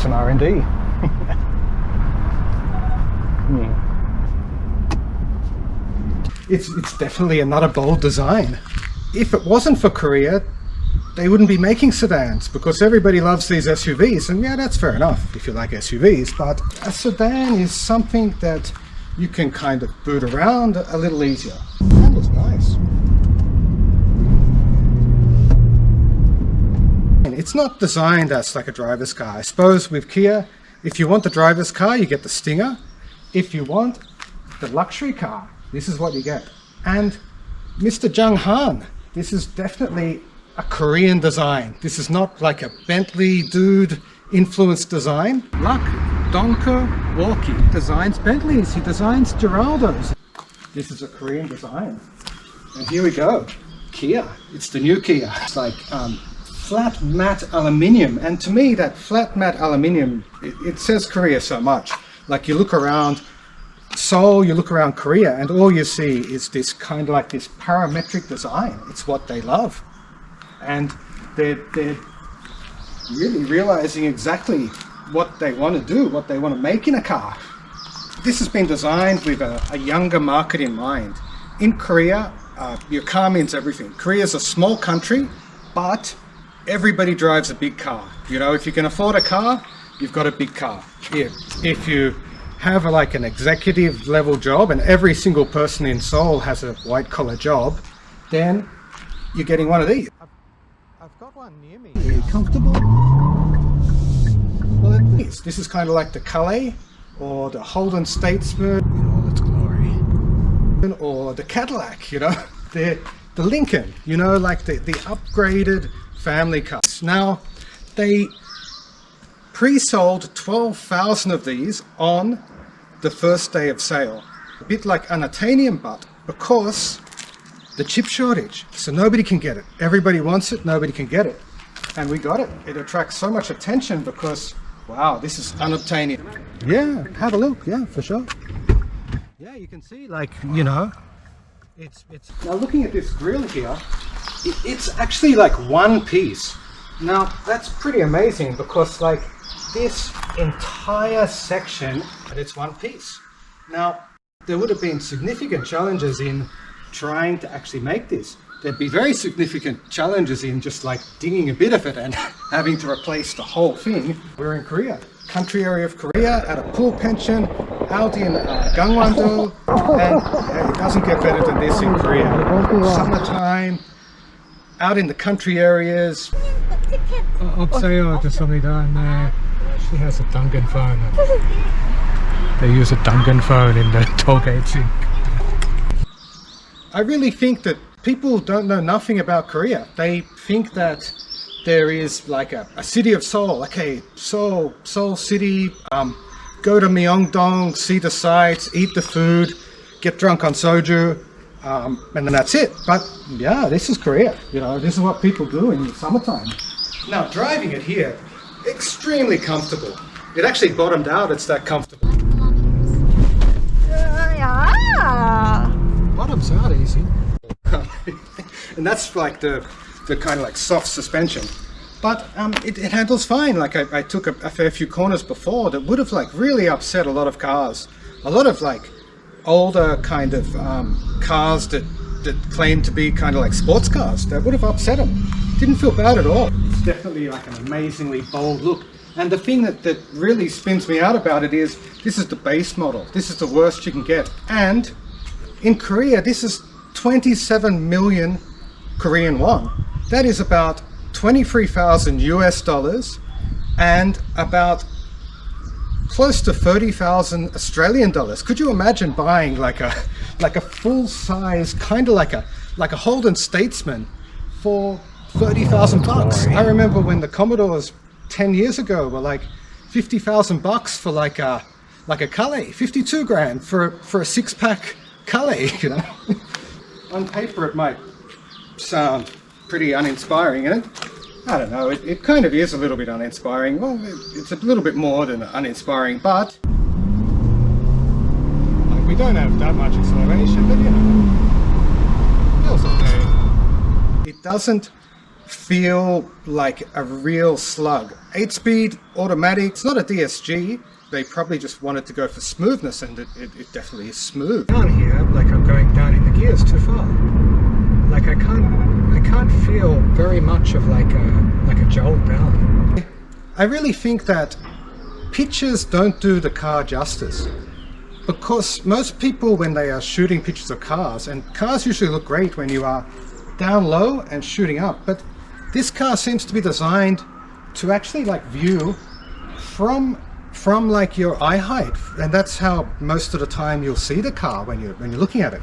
and R&D. It's definitely another bold design. If it wasn't for Korea, they wouldn't be making sedans, because everybody loves these SUVs, and yeah, that's fair enough if you like SUVs, but a sedan is something that you can kind of boot around a little easier. The handle's nice. It's not designed as like a driver's car. I suppose with Kia, if you want the driver's car, you get the Stinger. If you want the luxury car, this is what you get. And Mr. Jung Han, this is definitely a Korean design. This is not like a Bentley dude influenced design. Luck Donker Walkie designs Bentleys, he designs Geraldos. This is a Korean design. And here we go, Kia. It's the new Kia. It's like flat matte aluminium, and to me that flat matte aluminium, it says Korea so much. Like you look around Seoul, you look around Korea, and all you see is this kind of like this parametric design. It's what they love, and they're really realizing exactly what they want to do, what they want to make in a car. This has been designed with a younger market in mind. In Korea, your car means everything. Korea is a small country, but everybody drives a big car. You know, if you can afford a car, you've got a big car. If you have like an executive level job, and every single person in Seoul has a white collar job, then you're getting one of these. I've got one near me. Are you comfortable? Well, it is. This is kind of like the Calais or the Holden Statesman in all its glory, or the Cadillac, you know, the Lincoln, you know, like the upgraded family cars. Now, they pre-sold 12,000 of these on the first day of sale. A bit like Unatanium, but because the chip shortage, so nobody can get it. Everybody wants it, nobody can get it. And we got it. It attracts so much attention because, wow, this is unobtainium. Yeah, have a look, yeah, for sure. Yeah, you can see, like, you know, it's now looking at this grille here, it's actually like one piece. Now that's pretty amazing, because like this entire section, it's one piece. Now there would have been significant challenges in trying to actually make this. There'd be very significant challenges in just like digging a bit of it and having to replace the whole thing. We're in Korea, country area of Korea, at a pool pension out in Gangwon-do, and it doesn't get better than this in Korea. Summertime, out in the country areas. 없어요, 죄송합니다. And she has a Dungan phone. They use a Dungan phone in the toll gates. I really think that people don't know nothing about Korea. They think that there is like a city of Seoul. Okay, Seoul city, go to Myeongdong, see the sights, eat the food, get drunk on soju, and then that's it. But yeah, this is Korea. You know, this is what people do in the summertime. Now, driving it here, extremely comfortable. It actually bottomed out, it's that comfortable. Bottoms out easy. And that's like the kind of like soft suspension. But it handles fine. Like I took a fair few corners before that would have like really upset a lot of cars. A lot of like older kind of cars that claim to be kind of like sports cars. That would have upset them. Didn't feel bad at all. It's definitely like an amazingly bold look. And the thing that really spins me out about it is, this is the base model. This is the worst you can get. And in Korea, this is 27 million Korean won. That is about 23,000 US dollars and about close to 30,000 Australian dollars. Could you imagine buying like a full size, kind of like a Holden Statesman for 30,000 bucks? I remember when the Commodores 10 years ago were like 50,000 bucks for like a Calais, 52 grand for a six-pack Calais, you know. On paper it might sound pretty uninspiring, and I don't know, it kind of is a little bit uninspiring. Well, it's a little bit more than uninspiring, but like, we don't have that much acceleration, but you know, it feels okay. It doesn't feel like a real slug. 8-speed automatic. It's not a DSG. They probably just wanted to go for smoothness, and it definitely is smooth. Down here, like I'm going down in the gears too far. Like I can't feel very much of like a jolt down. I really think that pictures don't do the car justice, because most people, when they are shooting pictures of cars, and cars usually look great when you are down low and shooting up, but this car seems to be designed to actually like view from like your eye height, and that's how most of the time you'll see the car when you're looking at it.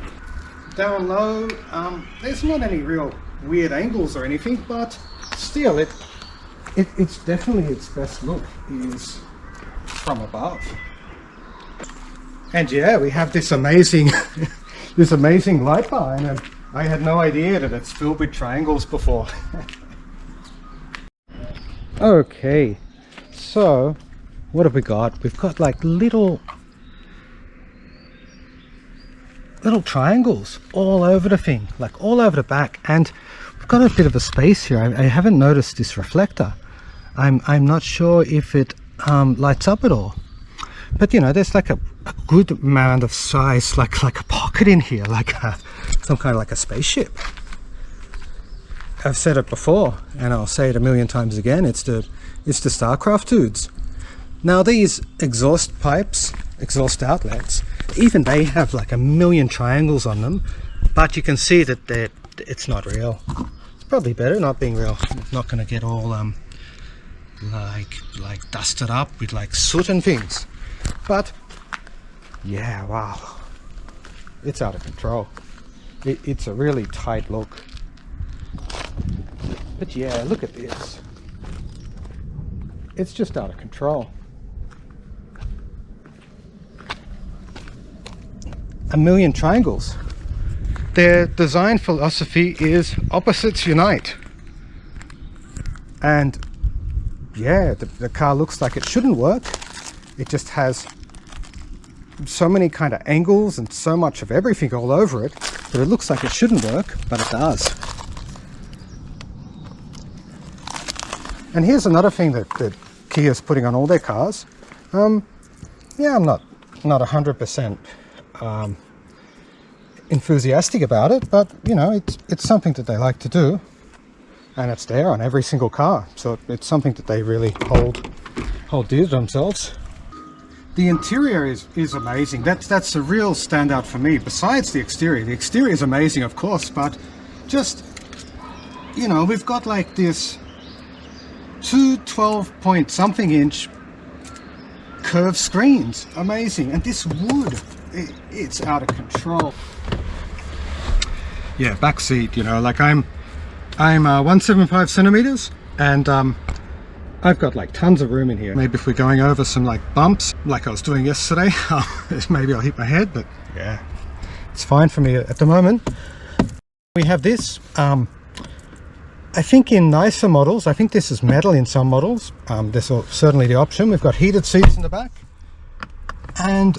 Down low, there's not any real weird angles or anything, but still it's definitely its best look is from above. And yeah, we have this amazing this amazing light bar, and I had no idea that it's filled with triangles before. Okay, so what have we got? We've got like little triangles all over the thing, like all over the back, and we've got a bit of a space here. I haven't noticed this reflector. I'm not sure if it lights up at all, but you know, there's like a good amount of size, like a pocket in here, like some kind of like a spaceship. I've said it before, and I'll say it a million times again. It's the StarCraft dudes. Now these exhaust pipes, exhaust outlets, even they have like a million triangles on them, but you can see that it's not real. It's probably better not being real. It's not going to get all like dusted up with like soot and things. But yeah, wow, it's out of control. It's a really tight look. But yeah, look at this. It's just out of control. A million triangles. Their design philosophy is opposites unite. And yeah, the car looks like it shouldn't work. It just has so many kind of angles and so much of everything all over it that it looks like it shouldn't work, but it does. And here's another thing that Kia's putting on all their cars. Yeah, I'm not 100% enthusiastic about it, but you know, it's something that they like to do, and it's there on every single car, so it's something that they really hold dear to themselves. The interior is amazing. That's a real standout for me, besides the exterior. The exterior is amazing, of course, but just, you know, we've got like this two 12 something inch curved screens. Amazing. And this wood, it's out of control. Yeah, back seat, you know, like I'm 175 centimeters, and I've got like tons of room in here. Maybe if we're going over some like bumps like I was doing yesterday, maybe I'll hit my head, but yeah, it's fine for me at the moment. We have this, I think in nicer models, I think this is metal in some models. There's certainly the option. We've got heated seats in the back, and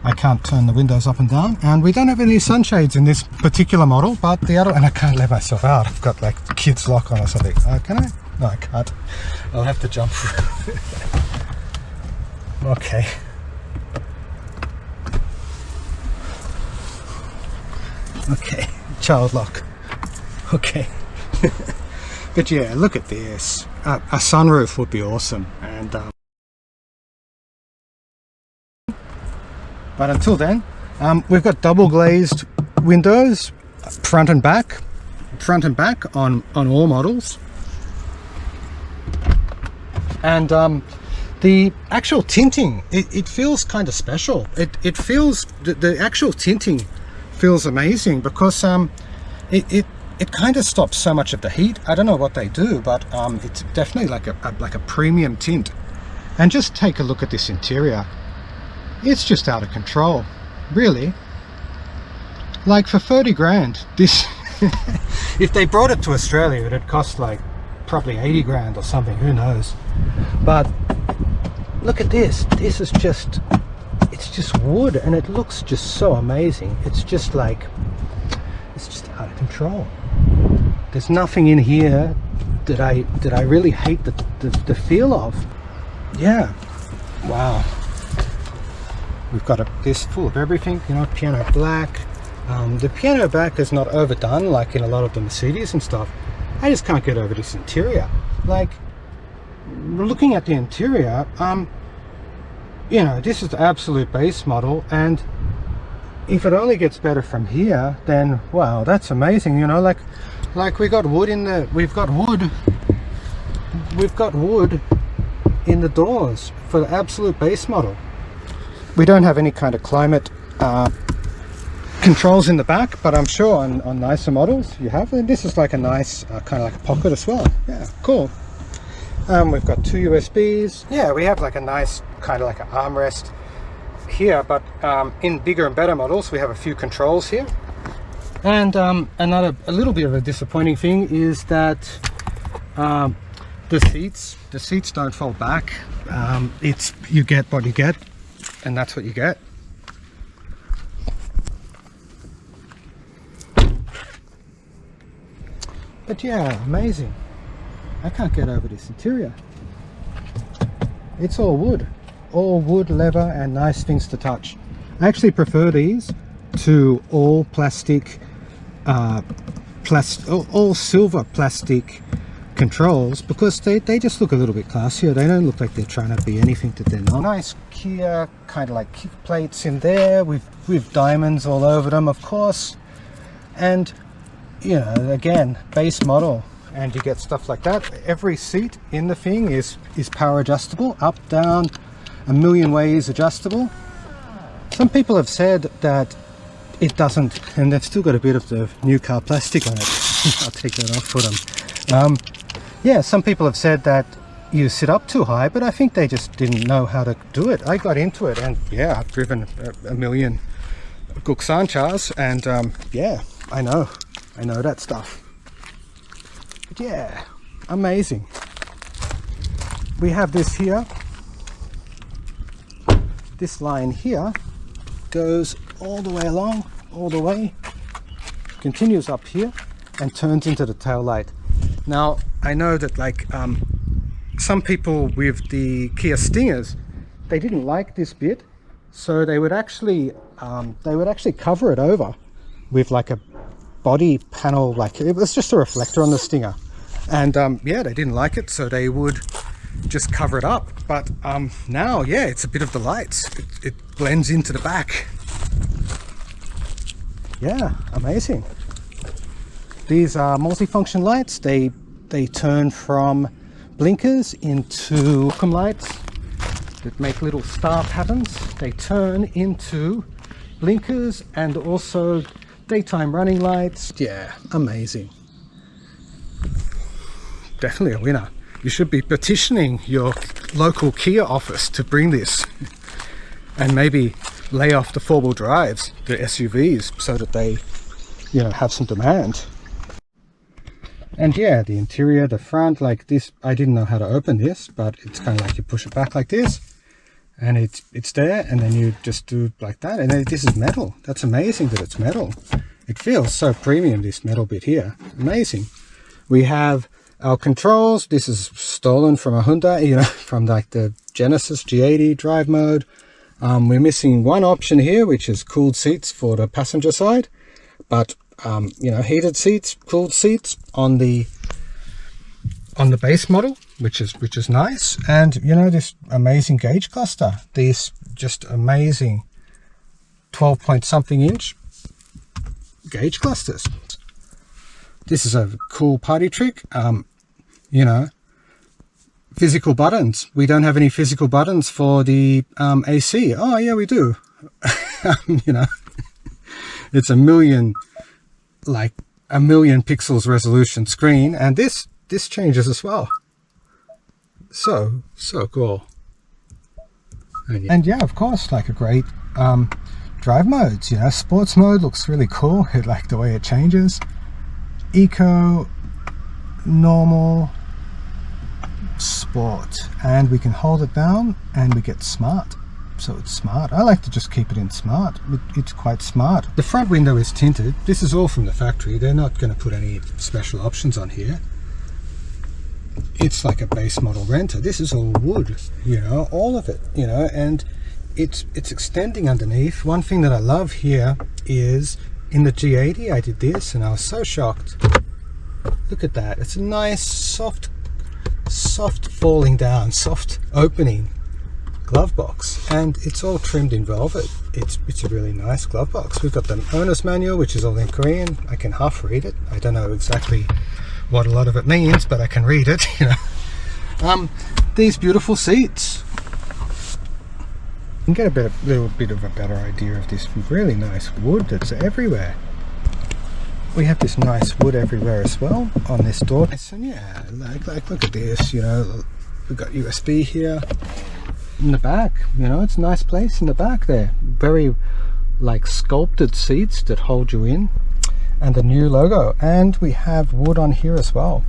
I can't turn the windows up and down, and we don't have any sunshades in this particular model, but the other, and I can't let myself out. I've got like kids lock on or something. Can I? No, I can't. I'll have to jump through. Okay. Okay, child lock. Okay. But yeah, look at this. A sunroof would be awesome, and but until then, we've got double glazed windows, front and back on all models. And the actual tinting, it feels kind of special. It feels, the actual tinting feels amazing, because it kind of stops so much of the heat. I don't know what they do, but it's definitely like a premium tint. And just take a look at this interior. It's just out of control, really. Like for 30 grand, this if they brought it to Australia, it'd cost like probably 80 grand or something, who knows. But look at this. This is just, it's just wood, and it looks just so amazing. It's just like, it's just out of control. There's nothing in here that I really hate the feel of. Yeah, wow. We've got this full of everything, you know, piano black. The piano black is not overdone like in a lot of the Mercedes and stuff. I just can't get over this interior. Like, looking at the interior, you know, this is the absolute base model, and if it only gets better from here, then wow, that's amazing. You know, like we've got wood in the doors for the absolute base model. We don't have any kind of climate controls in the back, but I'm sure on nicer models you have. And this is like a nice kind of like a pocket as well. Yeah, cool. We've got 2 USBs. Yeah, we have like a nice kind of like an armrest here, but in bigger and better models we have a few controls here. And a little bit of a disappointing thing is that the seats don't fold back. It's, you get what you get, and that's what you get. But yeah, amazing. I can't get over this interior. It's all wood, leather, and nice things to touch. I actually prefer these to all plastic, all silver plastic controls, because they just look a little bit classier. They don't look like they're trying to be anything that they're not. Nice Kia kind of like kick plates in there with diamonds all over them, of course. And you know, again, base model, and you get stuff like that. Every seat in the thing is power adjustable, up, down, a million ways adjustable. Some people have said that it doesn't, and they've still got a bit of the new car plastic on it. I'll take that off for them. Yeah, some people have said that you sit up too high, but I think they just didn't know how to do it. I got into it, and yeah, I've driven a million Guxanchars, and yeah, I know that stuff. But yeah, amazing. We have this here. This line here goes all the way along, all the way, continues up here and turns into the tail light. Now, I know that like some people with the Kia Stingers, they didn't like this bit, so they would actually cover it over with like a body panel, like it was just a reflector on the Stinger, and yeah, they didn't like it, so they would just cover it up. But now, yeah, it's a bit of the lights. It blends into the back. Yeah, amazing. These are multifunction lights. They turn from blinkers into welcome lights that make little star patterns. They turn into blinkers and also daytime running lights. Yeah, amazing. Definitely a winner. You should be petitioning your local Kia office to bring this, and maybe lay off the four-wheel drives, the SUVs, so that they, you know, have some demand. And yeah, the interior, the front, like this, I didn't know how to open this, but it's kind of like you push it back like this, and it's there, and then you just do like that, and then this is metal. That's amazing that it's metal. It feels so premium, this metal bit here. Amazing. We have our controls. This is stolen from a Hyundai, you know, from like the Genesis G80 drive mode. We're missing one option here, which is cooled seats for the passenger side, but you know, heated seats, cooled seats on the base model, which is nice. And you know, this amazing gauge cluster, these just amazing 12 point something inch gauge clusters. This is a cool party trick. You know, physical buttons. We don't have any physical buttons for the AC. Oh yeah, we do. You know, it's a million pixels resolution screen, and this changes as well. So cool. And yeah, of course, like a great drive modes. You know, sports mode looks really cool. I like the way it changes. Eco, normal, sport, and we can hold it down and we get smart. so it's smart. I like to just keep it in smart. It's quite smart. The front window is tinted. This is all from the factory. They're not going to put any special options on here. It's like a base model renter. This is all wood, you know, all of it, you know, and it's extending underneath. One thing that I love here is in the G80 I did this and I was so shocked. Look at that. It's a nice soft falling down, soft opening glove box, and it's all trimmed in velvet. It's a really nice glove box. We've got the owner's manual, which is all in Korean. I can half read it. I don't know exactly what a lot of it means, but I can read it, you know. These beautiful seats. You can get a little bit of a better idea of this really nice wood that's everywhere. We have this nice wood everywhere as well on this door. And yeah, like look at this, you know, we've got USB here in the back, you know, it's a nice place in the back there. Very like sculpted seats that hold you in, and the new logo, and we have wood on here as well.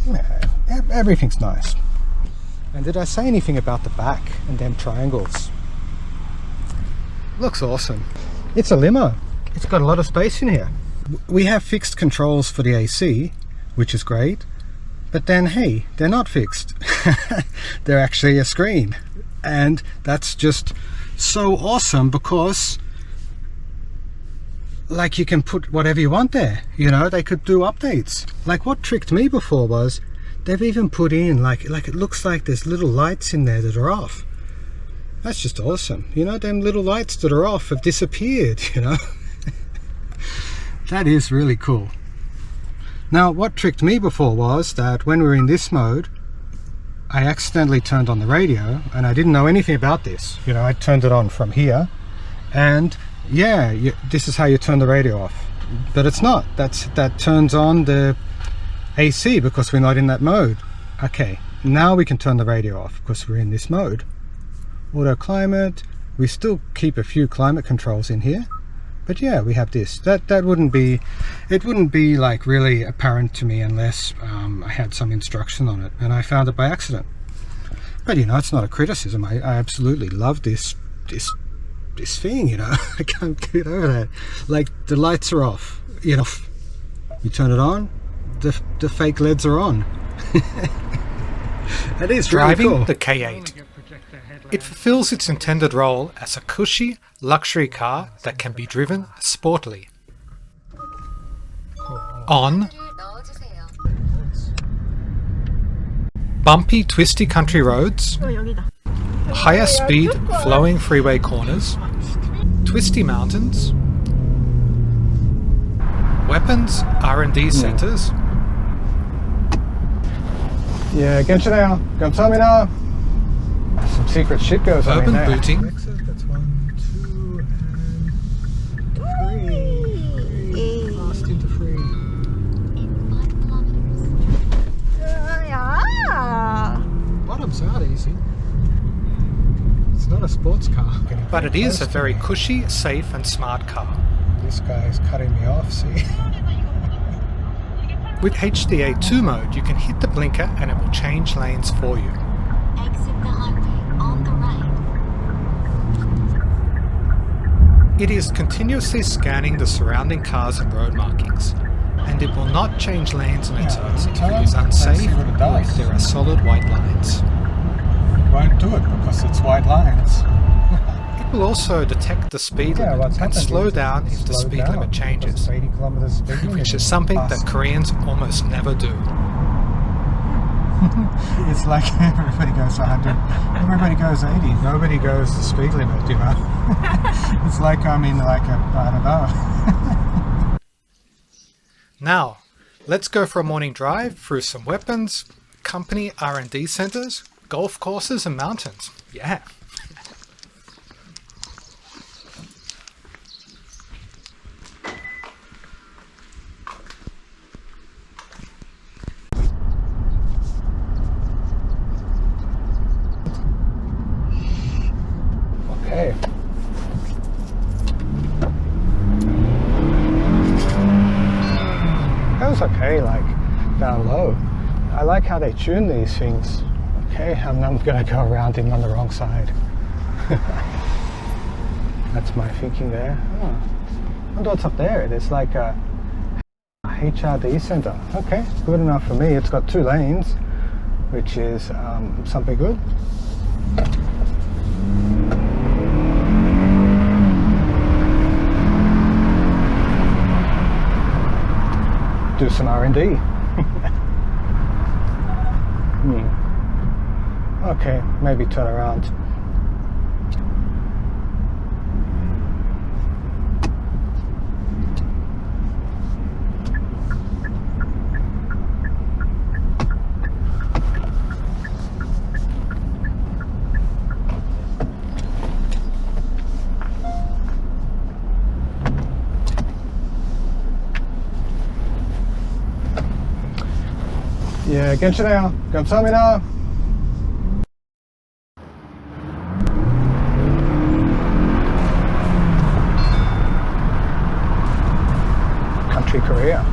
Yeah, everything's nice. And did I say anything about the back and them triangles? Looks awesome. It's a limo. It's got a lot of space in here. We have fixed controls for the AC, which is great, but then hey, they're not fixed. They're actually a screen, and that's just so awesome because like you can put whatever you want there, you know. They could do updates. Like what tricked me before was they've even put in like it looks like there's little lights in there that are off. That's just awesome, you know. Them little lights that are off have disappeared, you know. That is really cool. Now what tricked me before was that when we were in this mode, I accidentally turned on the radio and I didn't know anything about this, you know. I turned it on from here, and yeah, this is how you turn the radio off, but it's not. That turns on the AC because we're not in that mode. Okay, now we can turn the radio off because we're in this mode. Auto climate, we still keep a few climate controls in here, but yeah, we have this. That wouldn't be, it wouldn't be like really apparent to me unless I had some instruction on it, and I found it by accident. But you know, it's not a criticism. I absolutely love this thing, you know. I can't get over that. Like the lights are off, you know, you turn it on, the fake LEDs are on. It is driving really cool. The K8. It fulfills its intended role as a cushy luxury car that can be driven sportily. On bumpy, twisty country roads, higher speed, flowing freeway corners, twisty mountains, weapons R&D centers, Yeah, 괜찮아요. 감사합니다. Some secret shit goes on in urban there. booting, That's 1, 2, and 3. Fast into 3. Bottoms out easy. It's not a sports car. but it is a very cushy, safe and smart car. This guy is cutting me off, see? With HDA2 mode, you can hit the blinker and it will change lanes for you. Exit the highway on the right. It is continuously scanning the surrounding cars and road markings, and it will not change lanes on its own if it is unsafe or if there are solid white lines. It won't do it because it's white lines. It will also detect the speed limit and slow down if the speed limit changes, 80 kilometers speed limit. which is something that Koreans almost never do. It's like everybody goes 100, everybody goes 80, nobody goes the speed limit, you know. It's like I'm in like a, I don't know. Now, let's go for a morning drive through some weapons, company R&D centers, golf courses and mountains. Yeah. Okay. That was okay, like down low. I like how they tune these things. Okay, I'm gonna go around him on the wrong side. That's my thinking there. Oh. I wonder what's up there. There's like a HRD center. Okay, good enough for me. It's got 2 lanes, which is something good. Do some R&D. Okay, maybe turn around. 예, 괜찮아요. 감사합니다. Country Korea.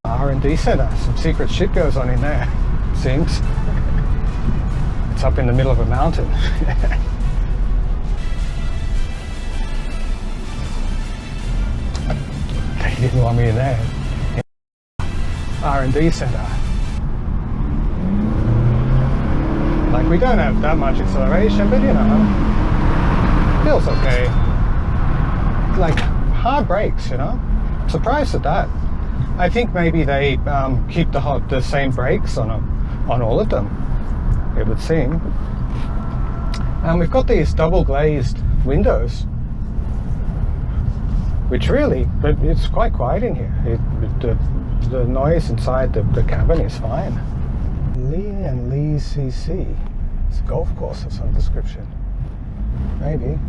R&D center. Some secret shit goes on in there. Seems. It's up in the middle of a mountain. They didn't want me in there. R&D center. Like, we don't have that much acceleration, but you know, feels okay. Like hard brakes, you know. Surprised at that. I think maybe they keep the same brakes on all of them, it would seem. And we've got these double glazed windows, which really, but it's quite quiet in here. The noise inside the cabin is fine. Lee and Lee CC. It's a golf course of some description. Maybe.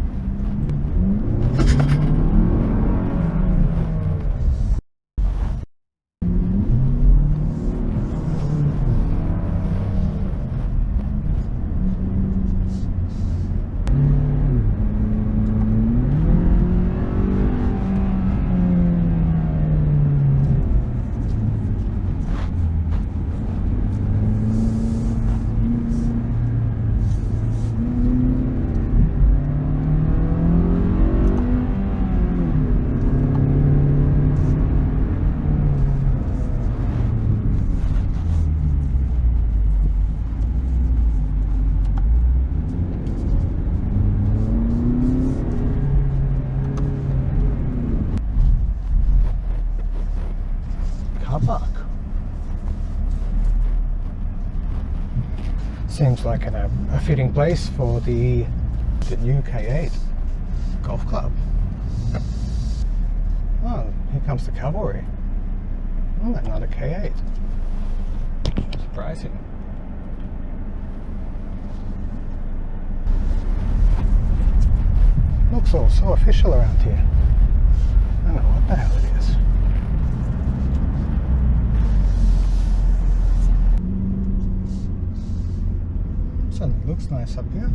Park. Seems like a fitting place for the new K8 golf club. Oh, here comes the cavalry. Oh, another K8. Surprising. Looks all so official around here. I don't know what the hell it is. Certainly looks nice up here.